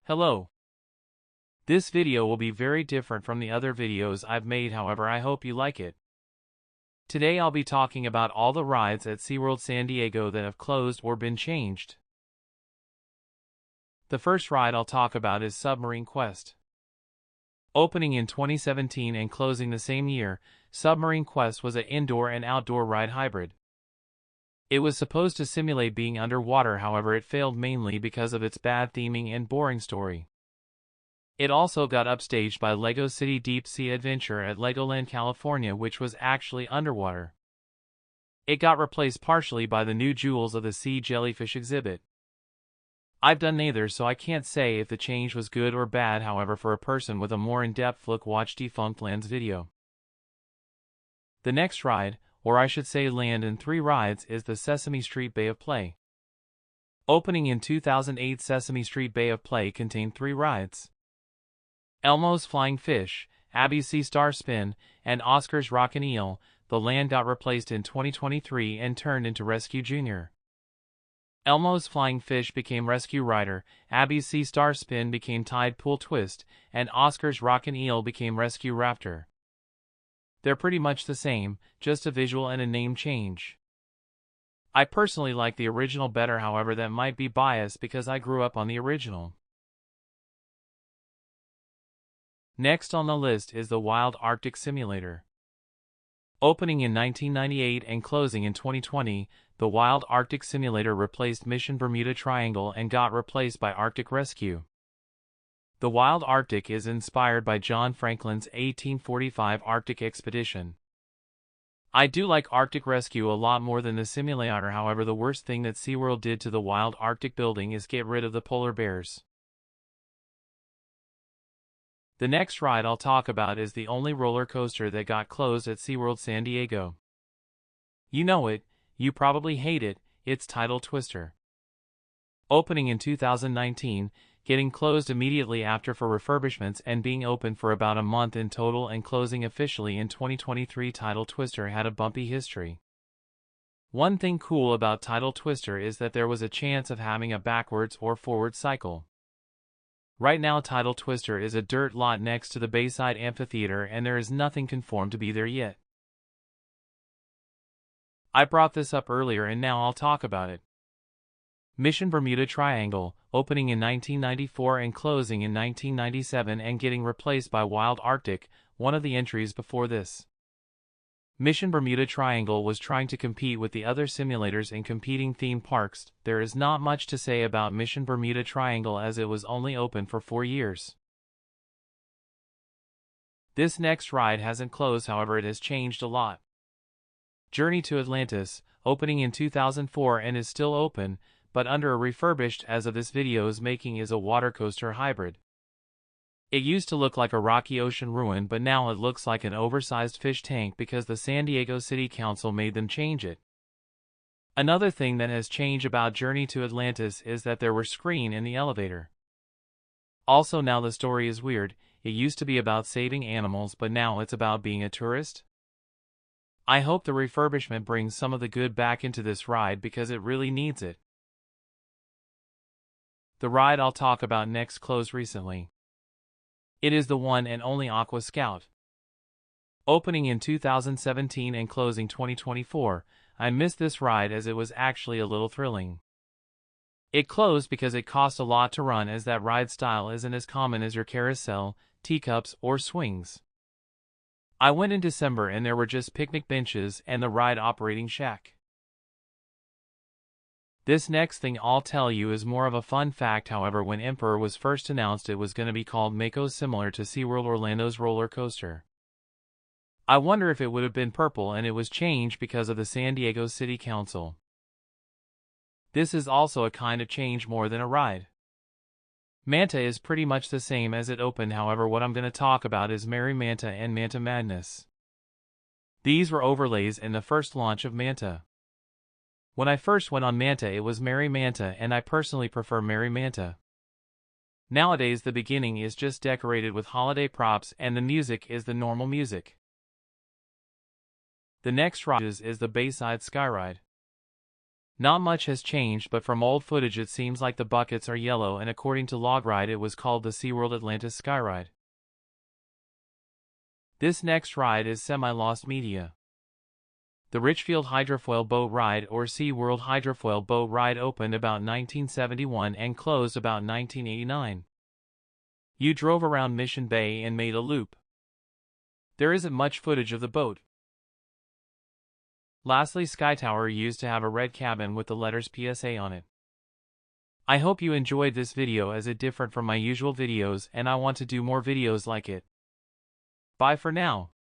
Hello. This video will be very different from the other videos I've made, however I hope you like it. Today I'll be talking about all the rides at Seaworld San Diego that have closed or been changed. The first ride I'll talk about is Submarine Quest. Opening in 2017 and closing the same year, Submarine Quest was an indoor and outdoor ride hybrid. It was supposed to simulate being underwater, however it failed mainly because of its bad theming and boring story. It also got upstaged by LEGO City Deep Sea Adventure at Legoland, California, which was actually underwater. It got replaced partially by the new Jewels of the Sea Jellyfish exhibit. I've done neither, so I can't say if the change was good or bad, however for a person with a more in-depth look, watch Defunctland's video. The next ride, or I should say land in 3 rides, is the Sesame Street Bay of Play. Opening in 2008, Sesame Street Bay of Play contained 3 rides. Elmo's Flying Fish, Abby's Sea Star Spin, and Oscar's Rockin' Eel. The land got replaced in 2023 and turned into Rescue Junior. Elmo's Flying Fish became Rescue Rider, Abby's Sea Star Spin became Tidal Twist, and Oscar's Rockin' Eel became Rescue Raptor. They're pretty much the same, just a visual and a name change. I personally like the original better, however that might be biased because I grew up on the original. Next on the list is the Wild Arctic Simulator. Opening in 1998 and closing in 2020, the Wild Arctic Simulator replaced Mission Bermuda Triangle and got replaced by Arctic Rescue. The Wild Arctic is inspired by John Franklin's 1845 Arctic expedition. I do like Arctic Rescue a lot more than the simulator, however the worst thing that SeaWorld did to the Wild Arctic building is get rid of the polar bears. The next ride I'll talk about is the only roller coaster that got closed at Seaworld San Diego. You know it, you probably hate it, it's Tidal Twister. Opening in 2019, getting closed immediately after for refurbishments and being open for about a month in total and closing officially in 2023, Tidal Twister had a bumpy history. One thing cool about Tidal Twister is that there was a chance of having a backwards or forward cycle. Right now Tidal Twister is a dirt lot next to the Bayside Amphitheater and there is nothing confirmed to be there yet. I brought this up earlier and now I'll talk about it. Mission Bermuda Triangle, opening in 1994 and closing in 1997 and getting replaced by Wild Arctic, one of the entries before this. Mission Bermuda Triangle was trying to compete with the other simulators in competing theme parks. There is not much to say about Mission Bermuda Triangle as it was only open for 4 years. This next ride hasn't closed, however it has changed a lot. Journey to Atlantis, opening in 2004 and is still open, but under a refurbished as of this video's making is a water coaster hybrid. It used to look like a rocky ocean ruin, but now it looks like an oversized fish tank because the San Diego City Council made them change it. Another thing that has changed about Journey to Atlantis is that there were screens in the elevator. Also now the story is weird, it used to be about saving animals but now it's about being a tourist. I hope the refurbishment brings some of the good back into this ride because it really needs it. The ride I'll talk about next closed recently. It is the one and only Aqua Scout. Opening in 2017 and closing 2024, I missed this ride as it was actually a little thrilling. It closed because it cost a lot to run as that ride style isn't as common as your carousel, teacups, or swings. I went in December and there were just picnic benches and the ride operating shack. This next thing I'll tell you is more of a fun fact, however when Emperor was first announced it was going to be called Mako, similar to SeaWorld Orlando's roller coaster. I wonder if it would have been purple and it was changed because of the San Diego City Council. This is also a kind of change more than a ride. Manta is pretty much the same as it opened, however what I'm going to talk about is Merry Manta and Manta Madness. These were overlays in the first launch of Manta. When I first went on Manta it was Merry Manta and I personally prefer Merry Manta. Nowadays the beginning is just decorated with holiday props and the music is the normal music. The next ride is the Bayside Skyride. Not much has changed, but from old footage it seems like the buckets are yellow, and according to Logride it was called the Seaworld Atlantis Skyride. This next ride is semi-lost media. The Richfield Hydrofoil Boat Ride or Seaworld Hydrofoil Boat Ride opened about 1971 and closed about 1989. You drove around Mission Bay and made a loop. There isn't much footage of the boat. Lastly, Sky Tower used to have a red cabin with the letters PSA on it. I hope you enjoyed this video as it differed from my usual videos, and I want to do more videos like it. Bye for now.